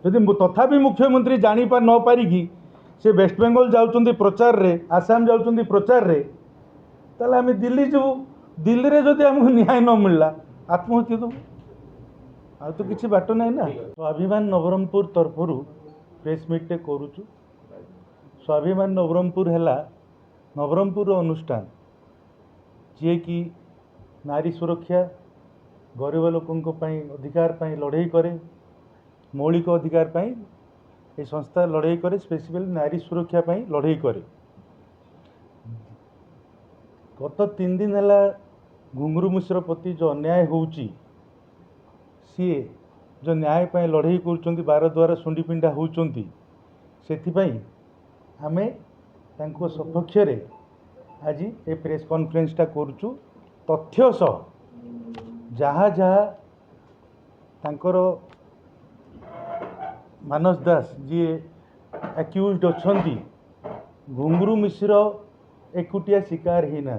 जदि तथापि मुख्यमंत्री जानी न पारिकी से वेस्ट बेंगल जाउछन्ति प्रचार रे, आसाम जाउछन्ति प्रचार रे, ताले आम दिल्ली जीवु। दिल्ली रे जदि आमको न्याय न मिलला आत्महत्या दबु। आ तो किसी बाट ना ना। स्वाभिमान नवरंगपुर तरफरु प्रेस मीट टे करूछु। स्वाभिमान नवरंगपुर हैला नवरंगपुर अनुष्ठान जे कि नारी सुरक्षा, गरीब लोकों पाई अधिकार पाई लड़ाई करे, मौलिक अधिकार पाई ये संस्था लड़ाई करे, स्पेशली नारी सुरक्षा पाई लड़ाई करे। गत 3 दिन है घुंगरू मिश्र प्रति जो अन्याय होउची, सी जो न्याय पाई लड़ाई कर बार द्वारा सुंडी पिंडा होउचंती, सेथिपाई आमे तांको सपक्ष रे आज ये प्रेस कॉन्फ्रेंस टा करूचु। तथ्य सह जहाँ जहाँ तांकर मानस दास जी एक्यूज्ड अछंती, घुंगरू मिश्र एकुटिया शिकार ही ना,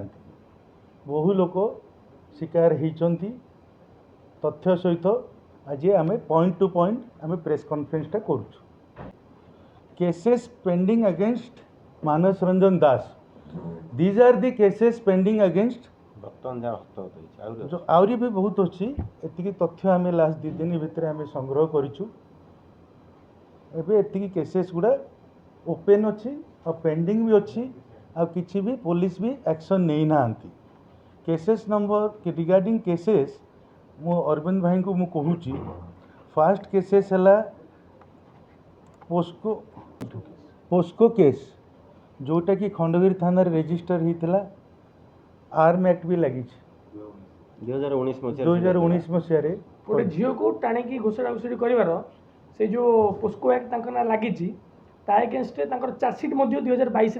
बहु लोक शिकार होती। तथ्य सहित आज आम पॉइंट टू पॉइंट आम प्रेस कॉन्फ्रेंस टा करूँ। Cases pending against Manas Ranjan Das, these are the cases pending against जो आउरी भी बहुत अच्छी। एतिकी तथ्य आम लास्ट 2 दिन भितर आम संग्रह करूँ। एतिकी केसेस गुड़ा ओपन अच्छी और पेंडिंग भी अच्छी, आ किसी भी पुलिस भी एक्शन नहीं ना। केसेस नंबर रिगार्डिंग केसेस मु अरविंद भाई को मु कहूची। फास्ट केसेस है पोस्को केस जोटा कि खंडगिरी थाना रेजिस्टर होता। आर्म एक्ट भी लगी 2019 मसीह गोटे झील को टाणी घोषणा घोषणी कर से जो पोस्को एक्ट ना लगी एगेन्स्ट चार्जसीट 2022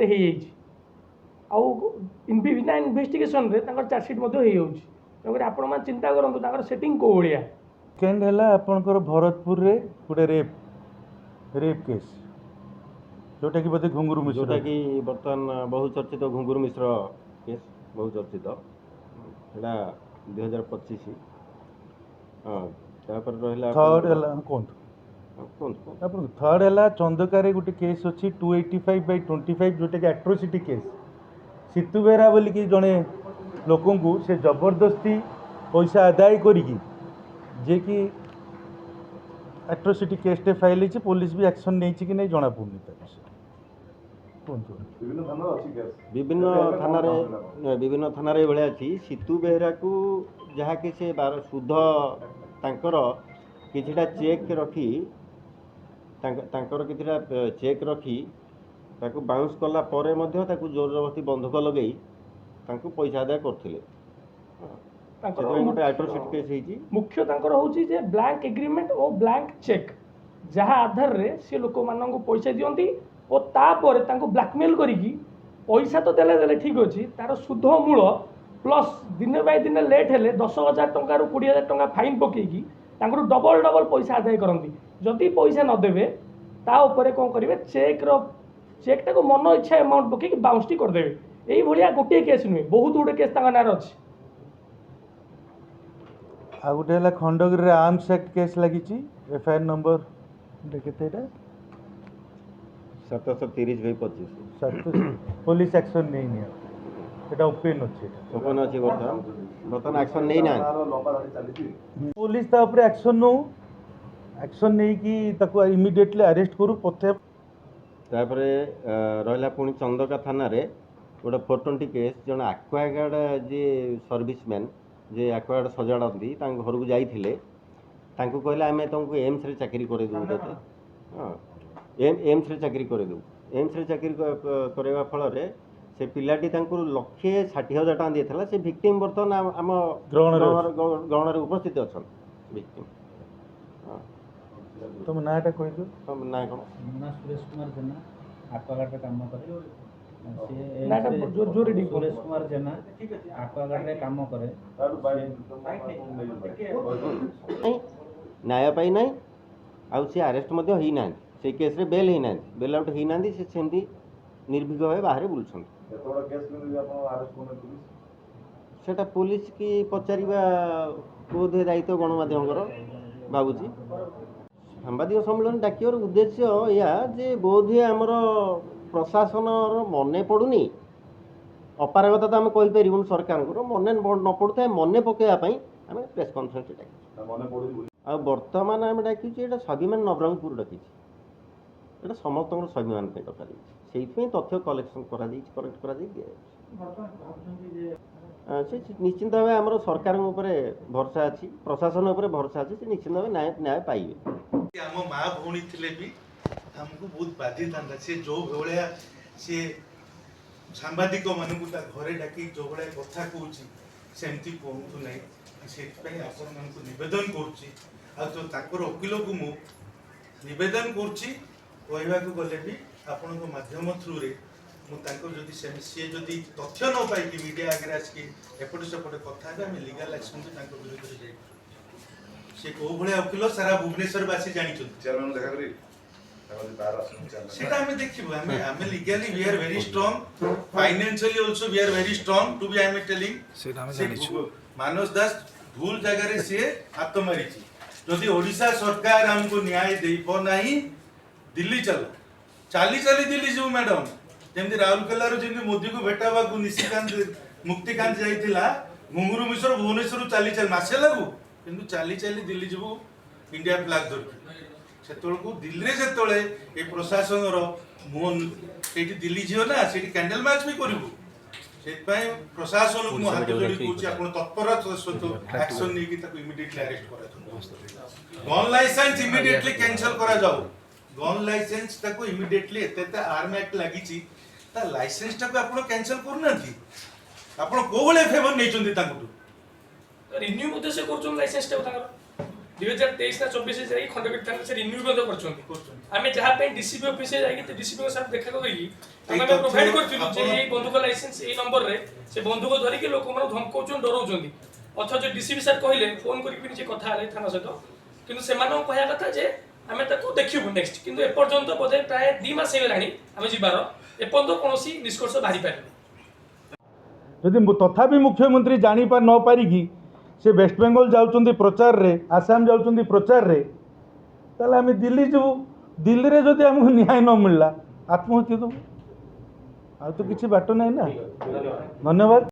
बिना इन्वेस्टिगेशन रे चार्जसीट तेनाली आपण मैंने चिंता करूँ सेटिंग कौ भाया। सेकेंड है आपंकर भरतपुर रे गोटे रेप केस जोटा कि बोधे घुंगरू मिश्र, जोटा कि बर्तमान बहुचर्चित घुंगरू मिश्र केस बहुचर्चित एटा 2025। थर्ड है चंदकार गोटे केस अच्छी 285/25 जोटा कि एट्रोसिटी केस। सीतु बेहरा बोलिकी जड़े लोक से जबरदस्ती पैसा आदाय करी जे कि एट्रोसिटी केसटे फाइल होती। पुलिस भी एक्शन नहीं कि नहीं जना पड़नी। विभिन्न थाना भाया अच्छी। सीतु बेहरा को जहाँ कि से सुध तांकर किछिटा चेक रखी किछिटा चेक रखी ताकू बाउंस कला परे मध्य ताकू जोर जबरदस्ती बंधक लगे तांकू पैसा आदाय करथिले। मुख्य हूँ ब्लैंक एग्रीमेंट और ब्लैंक चेक जहाँ आधार रे सी लोक मान पैसा दियंती और तापर तांको ब्लैकमेल करिकी पैसा तो देले ठीक अच्छी तार सुध मूल प्लस दिन बाय दिन लेट हेले 10,000 टंका 20,000 टंका फाइन पकईकी डबल डबल पैसा आदाय करती। जदि पैसा नदेवे ता उपरे कौन करेंगे चेकटा को मन इच्छा अमाउंट पकईकी बाउंसटी करदेवे। यही भाया गोटे केस नुहे बहुत गुटे केस नार अच्छी। आ गोटे है खंडगिरी आर्म्स एक्ट केस लगी एफआईआर नंबर केते 730/25 पुलिस एक्शन नहीं एटा ओपन अच्छी बर्तमान एक्शन नहीं ना पुलिस ता ऊपर एक्शन नहीं कि ताको इमीडिएटली अरेस्ट करू पथे। तापर रहा पुणी चंदका थाना रे गोटे 420 केस जन एक्वागार्ड जे सर्विसमैन जे एक्वागार्ड सजाड़ती घर को जाइए कहले आम तुमको एम्स रे चाकरी करदेबू तोते। हाँ एम्स रे चाकरी करदेबू। एम्स रे चाकरी करवा फल से पिलाटी 1,60,000 टका देता से विक्टिम बर्तमान आम ग्रहण उपस्थित अच्छा विक्टिम। तुम नाटा कह दो तुम ना कौन सुरेश कुमार जेना एक्वागार्ड काम करे सुरेश कुमार जेना एक्वागार्ड काम करे न्याय पाई ना आउ सी अरेस्ट ही ना से केस रे बेल ही ना बेल आउट ही ना से सेमती निर्भीक भाव बाहर बुलूँ। सेटा पुलिस की पचार बोधे दायित्व गणमाध्यम भावुची। ସାମ୍ବାଦିକ ସମ୍ମିଳନୀ ଡାକିବାର ଉଦ୍ଦେଶ୍ୟ ଏହା ଯେ ବୋଧହୁଏ ଆମର ପ୍ରଶାସନର ମନେ ପଡ଼ୁନି, ଅପାରଗତା ତ ଆମେ କହିପାରିବୁନି ସରକାରଙ୍କର, ମନେ ନ ପଡ଼ୁଥାଏ ମନେ ପକାଇବା ପାଇଁ ଆମେ ପ୍ରେସ୍ କନଫରେନ୍ସ ଡାକିଛୁ। ଆଉ ବର୍ତ୍ତମାନ ଆମେ ଡାକିଛୁ ଏଇଟା ସ୍ୱାଭିମାନ ନବରଙ୍ଗପୁର ଡାକିଛୁ, ଏଇଟା ସମସ୍ତଙ୍କର ସ୍ୱାଭିମାନ ପାଇଁ ଡକାଯାଇଛି, ସେଇଥିପାଇଁ ତଥ୍ୟ କଲେକ୍ଟ କରାଯାଇ ଦିଆଯାଉଛି। ସେ ନିଶ୍ଚିନ୍ତ ଭାବେ ଆମର ସରକାରଙ୍କ ଉପରେ ଭରସା ଅଛି, ପ୍ରଶାସନ ଉପରେ ଭରସା ଅଛି, ସେ ନିଶ୍ଚିନ୍ତ ଭାବେ ନ୍ୟାୟ ପାଇବେ। ଆମ ମା ଭଉଣୀ ଥିଲେ ବି ଆମକୁ ବହୁତ ବାଧିଥାନ୍ତା, ସେ ଯୋଉ ଭଳିଆ ସେ ସାମ୍ବାଦିକ ମାନଙ୍କୁ ତା ଘରେ ଡାକି ଯୋଉ ଭଳିଆ କଥା କହୁଛି ସେମିତି କୁହନ୍ତୁ ନାହିଁ। ସେଥିପାଇଁ ଆପଣମାନଙ୍କୁ ନିବେଦନ କରୁଛି, ଆଉ ତ ତାଙ୍କର ଓକିଲକୁ ମୁଁ ନିବେଦନ କରୁଛି, କହିବାକୁ ଗଲେ ବି ଆପଣଙ୍କ ମାଧ୍ୟମ ଥ୍ରୁରେ ମୁଁ ତାଙ୍କର ଯଦି ସିଏ ଯଦି ତଥ୍ୟ ନ ପାଇକି ମିଡ଼ିଆ ଆଗରେ ଆସିକି ଏପଟେ ସେପଟେ କଥା ହେବେ, ଆମେ লিগাল ଆକ୍ସନ୍ ତାଙ୍କ ବିରୁଦ୍ଧରେ ଯାଇଛୁ। ସେ କୋଉ ଭଳିଆ ଓକିଲ ସାରା ଭୁବନେଶ୍ୱରବାସୀ ଜାଣିଛନ୍ତି। সেটা আমি দেখিবো, আমি legally we are very strong, financially also we are very strong to be I am telling. সেটা আমি জানিছি মানস দাস ভুল জায়গায় সে হাত মারিছি। যদি ওড়িশা সরকার আমকো ন্যায় দেইব নাই, দিল্লি চলো, চালি চালি দিল্লি যাও ম্যাডাম। যেমনি রাউরকেলার যেমনি মোদিকে ভেটাবাকু নিশিকান্ত মুক্তিকান্ত যাইতিলা, ঘুঙুরু মিশ্র ভুবনেশ্বর চালি চালি মাসে লাগু, কিন্তু চালি চালি দিল্লি যাবো ইন্ডিয়া ফ্লাগ ধরকি। সেতবেଳକୁ ଦିଲ୍ଲୀରେ ଯେତେବେଳେ ଏ ପ୍ରଶାସନର ମୁହଁ ସେଇଠି ଦିଲ୍ଲୀ ଝିଅ ନା, ସେଇଠି କ୍ୟାଣ୍ଡେଲ ମାର୍ଚ୍ଚ ବି କରିବୁ। ସେଥିପାଇଁ ପ୍ରଶାସନକୁ ମୁଁ ହାତ ଯୋଡ଼ି କହୁଛି, ଆପଣ ତତ୍ପରତାର ସହିତ ଆକ୍ସନ ନେଇକି ତାକୁ ଇମିଡିଏଟଲି ଆରେଷ୍ଟ କରାଯାଉ। ଗନ୍ ଲାଇସେନ୍ସ ଇମିଡିଏଟଲି କ୍ୟାନସଲ କରାଯାଉ। ଗନ୍ ଲାଇସେନ୍ସ ତାକୁ ଇମିଡିଏଟଲି ଏତେ ଆର୍ମ ଆକ୍ଟ ଲାଗିଛି, ତା ଲାଇସେନ୍ସଟାକୁ ଆପଣ କ୍ୟାନସଲ କରୁନାହାନ୍ତି। ଆପଣ କୋଉ ଭଳିଆ ଫେଭର ନେଇଛନ୍ତି ତାଙ୍କଠୁ? ରିନ୍ୟୁ ମଧ୍ୟ ସେ କରୁଛନ୍ତି ଲାଇସେନ୍ସଟାକୁ ତାଙ୍କର 2023 ନା 24 ଯାଇ ଖଣ୍ଡପୀଠ ଥାନାରେ ସେ ରିନ୍ୟୁ ମଧ୍ୟ କରୁଛନ୍ତି। ଆମେ ଯାହା ପାଇଁ ଡିସିପି ଅଫିସରେ ଯାଇକି ଡିସିପିଙ୍କ ସାথে ଦେଖା କରିକି ଆମେ ପ୍ରୋଭାଇଡ୍ କରିଥିଲୁ ଯେ ଏଇ ବନ୍ଧୁକ ଲାଇସେନ୍ସ ଏଇ ନମ୍ବରରେ ସେ ବନ୍ଧୁକ ଧରିକି ଲୋକମାନଙ୍କୁ ଧମକଉଛନ୍ତି, ଡରଉଛନ୍ତି। ଅଥଚ ଡିସିପି ସାର୍ କହିଲେ ଫୋନ୍ କରିକି ନିଜେ କଥା ହେଲେ ଥାନା ସହିତ, କିନ୍ତୁ ସେମାନଙ୍କ କହିବା କଥା ଯେ ଆମେ ତାକୁ ଦେଖିବୁ ନେକ୍ସଟ, କିନ୍ତୁ ଏପର୍ଯ୍ୟନ୍ତ ବୋଧେ ପ୍ରାୟ 2 ମାସ ହେଇଗଲାଣି ଆମେ ଯିବାର, ଏପର୍ଯ୍ୟନ୍ତ କୌଣସି ନିଷ୍କର୍ଷ ବାହାରି ପାରିନି। ଯଦି ତଥାପି ମୁଖ୍ୟମନ୍ତ୍ରୀ ଜାଣିପାରି ନ ପାରିକି ସେ ୱେଷ୍ଟବେଙ୍ଗଲ ଯାଉଛନ୍ତି ପ୍ରଚାରରେ, ଆସାମ ଯାଉଛନ୍ତି ପ୍ରଚାରରେ, ତାହେଲେ ଆମେ ଦିଲ୍ଲୀ ଯିବୁ। ଦିଲ୍ଲୀରେ ଯଦି ଆମକୁ ନ୍ୟାୟ ନ ମିଳିଲା ଆତ୍ମହତ୍ୟା ଦେବୁ, ଆଉ ତ କିଛି ବାଟ ନାହିଁ ନା। ଧନ୍ୟବାଦ।